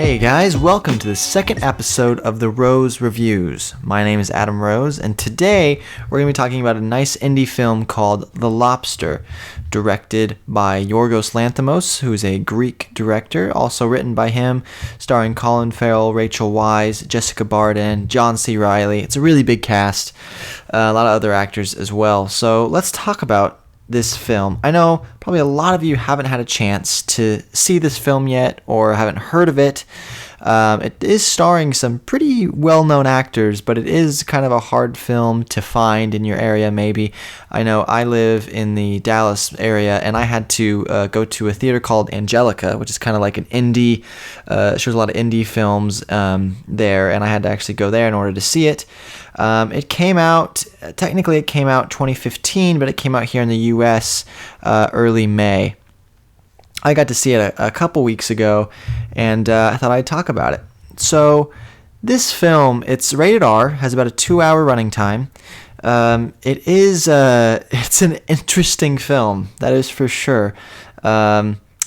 Hey guys, welcome to the second episode of the Rose Reviews. My name is Adam Rose, and today we're going to be talking about a nice indie film called The Lobster, directed by Yorgos Lanthimos, who is a Greek director, also written by him, starring Colin Farrell, Rachel Weisz, Jessica Barden, John C. Reilly. It's a really big cast, a lot of other actors as well. So let's talk about this film. I know probably a lot of you haven't had a chance to see this film yet or haven't heard of it. It is starring some pretty well-known actors, but it is kind of a hard film to find in your area maybe. I know I live in the Dallas area, and I had to go to a theater called Angelica, which is kind of like an indie, shows a lot of indie films there, and I had to actually go there in order to see it. It came out 2015, but it came out here in the U.S. Early May. I got to see it a couple weeks ago, and I thought I'd talk about it. So this film, it's rated R, has about a 2-hour running time. It's an interesting film, that is for sure.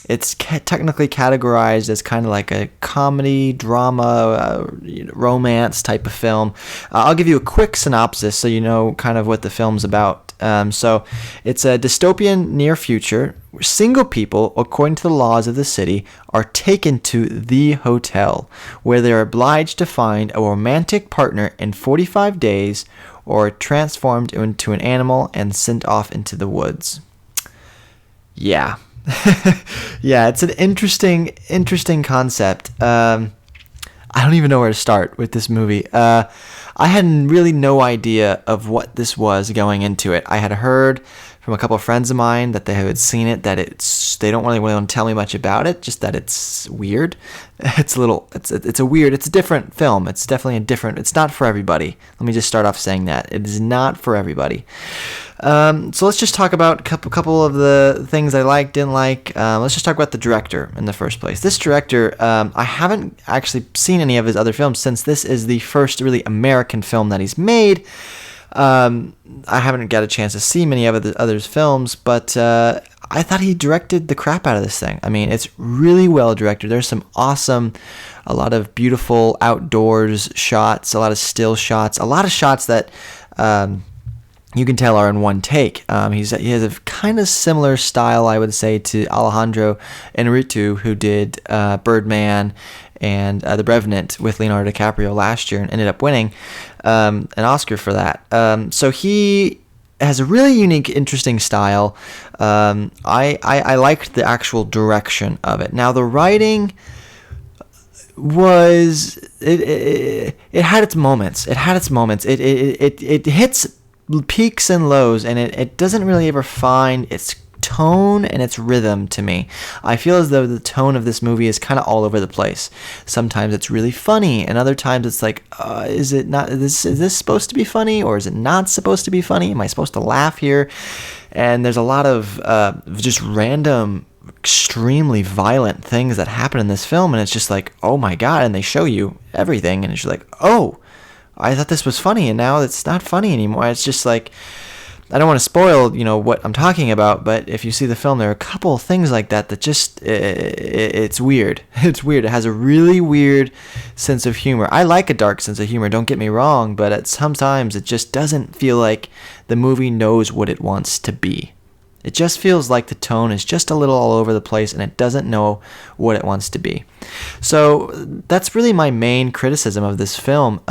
It's technically categorized as kind of like a comedy, drama, romance type of film. I'll give you a quick synopsis so you know kind of what the film's about. So it's a dystopian near future where single people, according to the laws of the city, are taken to the hotel where they're obliged to find a romantic partner in 45 days or transformed into an animal and sent off into the woods. Yeah. Yeah, it's an interesting concept. I don't even know where to start with this movie. I had really no idea of what this was going into it. I had heard from a couple of friends of mine that they had seen it, that they don't really want to tell me much about it, just that it's weird. It's a different film. It's definitely it's not for everybody. Let me just start off saying that. It is not for everybody. So let's just talk about a couple of the things I liked, didn't like. Let's just talk about the director in the first place. This director, I haven't actually seen any of his other films since this is the first really American film that he's made. I haven't got a chance to see many of the others' films, but I thought he directed the crap out of this thing. I mean, it's really well directed. There's some a lot of beautiful outdoors shots, a lot of still shots, a lot of shots that you can tell are in one take. He has a kind of similar style, I would say, to Alejandro Inarritu, who did Birdman and The Revenant with Leonardo DiCaprio last year and ended up winning an Oscar for that. So he has a really unique, interesting style. I liked the actual direction of it. Now, the writing was it had its moments. It hits peaks and lows, and it doesn't really ever find its tone and its rhythm to me. I feel as though the tone of this movie is kind of all over the place. Sometimes it's really funny, and other times it's like, is this supposed to be funny, or is it not supposed to be funny? Am I supposed to laugh here? And there's a lot of just random, extremely violent things that happen in this film, and it's just like, oh my god, and they show you everything, and it's just like, oh, I thought this was funny, and now it's not funny anymore. It's just like, I don't want to spoil, what I'm talking about, but if you see the film, there are a couple of things like that just, it's weird. It's weird. It has a really weird sense of humor. I like a dark sense of humor, don't get me wrong, but sometimes it just doesn't feel like the movie knows what it wants to be. It just feels like the tone is just a little all over the place, and it doesn't know what it wants to be. So that's really my main criticism of this film.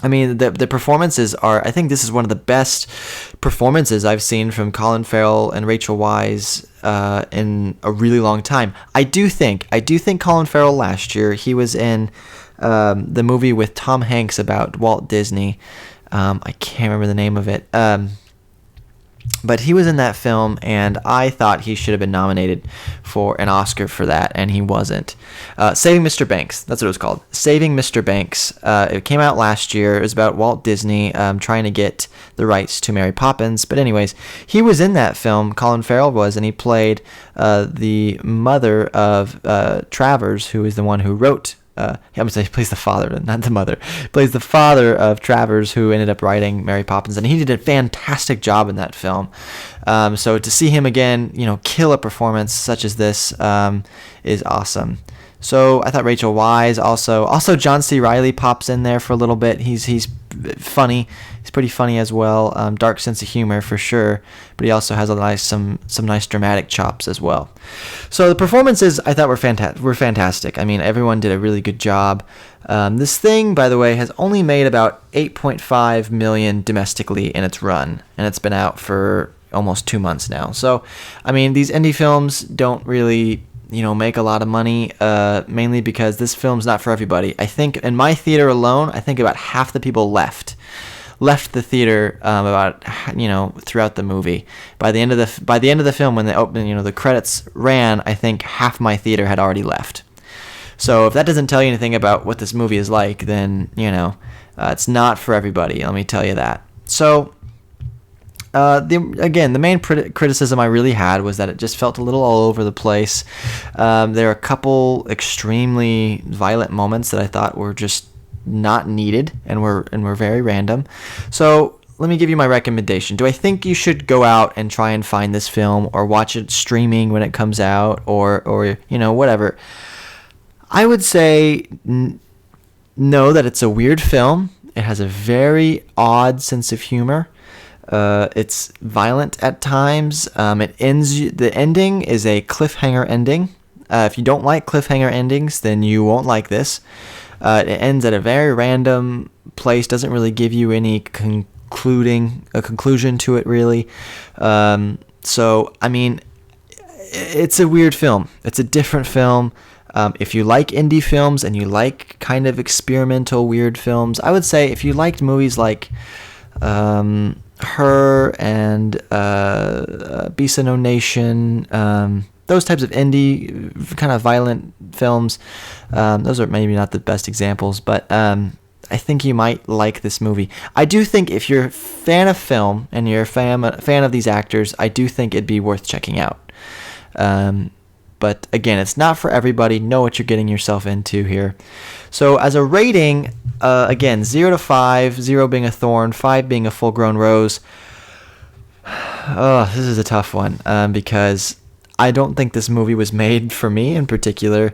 I mean, the performances are, I think this is one of the best performances I've seen from Colin Farrell and Rachel Weisz in a really long time. I do think Colin Farrell last year, he was in the movie with Tom Hanks about Walt Disney. I can't remember the name of it. But he was in that film, and I thought he should have been nominated for an Oscar for that, and he wasn't. Saving Mr. Banks, that's what it was called. Saving Mr. Banks. It came out last year. It was about Walt Disney trying to get the rights to Mary Poppins. But anyways, he was in that film, Colin Farrell was, and he played the mother of Travers, who is the one who wrote I'm gonna say he plays the father, not the mother. He plays the father of Travers, who ended up writing Mary Poppins, and he did a fantastic job in that film. So to see him again, kill a performance such as this is awesome. So I thought Rachel Weisz also John C. Reilly pops in there for a little bit. He's funny. He's pretty funny as well. Dark sense of humor for sure, but he also has some nice dramatic chops as well. So the performances I thought were fantastic. I mean, everyone did a really good job. This thing, by the way, has only made about 8.5 million domestically in its run, and it's been out for almost 2 months now. So, I mean, these indie films don't really make a lot of money, mainly because this film's not for everybody. I think in my theater alone, I think about half the people left the theater throughout the movie. By the end of the film, when they open, the credits ran, I think half my theater had already left. So if that doesn't tell you anything about what this movie is like, then it's not for everybody. Let me tell you that. So. The main criticism I really had was that it just felt a little all over the place. There are a couple extremely violent moments that I thought were just not needed and were very random. So let me give you my recommendation. Do I think you should go out and try and find this film or watch it streaming when it comes out or whatever? I would say no, that it's a weird film. It has a very odd sense of humor. It's violent at times. The ending is a cliffhanger ending. If you don't like cliffhanger endings, then you won't like this. It ends at a very random place, doesn't really give you any conclusion to it, really. So, I mean, it's a weird film. It's a different film. If you like indie films and you like kind of experimental weird films, I would say if you liked movies like Her and Beast of No Nation, those types of indie kind of violent films, those are maybe not the best examples, but I think you might like this movie. I do think if you're a fan of film and you're a fan of these actors, I do think it'd be worth checking out. But again, it's not for everybody. Know what you're getting yourself into here. So as a rating, again, 0 to 5, 0 being a thorn, 5 being a full-grown rose. Oh, this is a tough one because I don't think this movie was made for me in particular.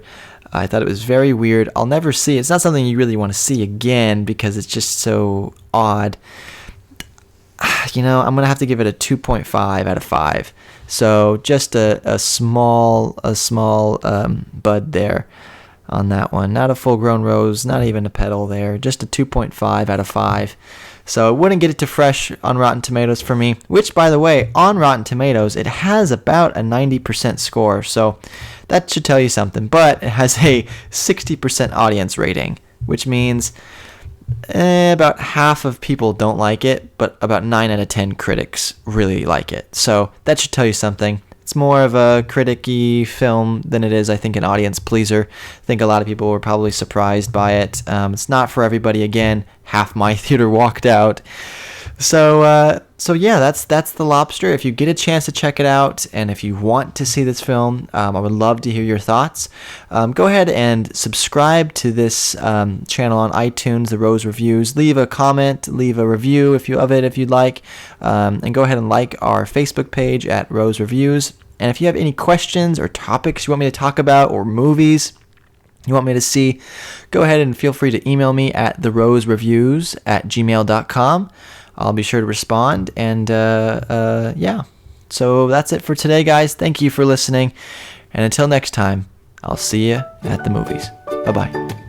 I thought it was very weird. I'll never see it. It's not something you really want to see again because it's just so odd. I'm going to have to give it a 2.5 out of 5. So just a small bud there on that one. Not a full-grown rose, not even a petal there. Just a 2.5 out of 5. So it wouldn't get it to fresh on Rotten Tomatoes for me, which, by the way, on Rotten Tomatoes, it has about a 90% score. So that should tell you something. But it has a 60% audience rating, which means about half of people don't like it, but about 9 out of 10 critics really like it. So that should tell you something. It's more of a critic-y film than it is, I think, an audience pleaser. I think a lot of people were probably surprised by it. It's not for everybody. Again, half my theater walked out. So yeah, that's The Lobster. If you get a chance to check it out, and if you want to see this film, I would love to hear your thoughts. Go ahead and subscribe to this channel on iTunes, The Rose Reviews. Leave a comment, leave a review if you'd like, and go ahead and like our Facebook page at Rose Reviews. And if you have any questions or topics you want me to talk about or movies you want me to see, go ahead and feel free to email me at therosereviews@gmail.com. I'll be sure to respond. And yeah, so that's it for today, guys. Thank you for listening. And until next time, I'll see you at the movies. Bye-bye.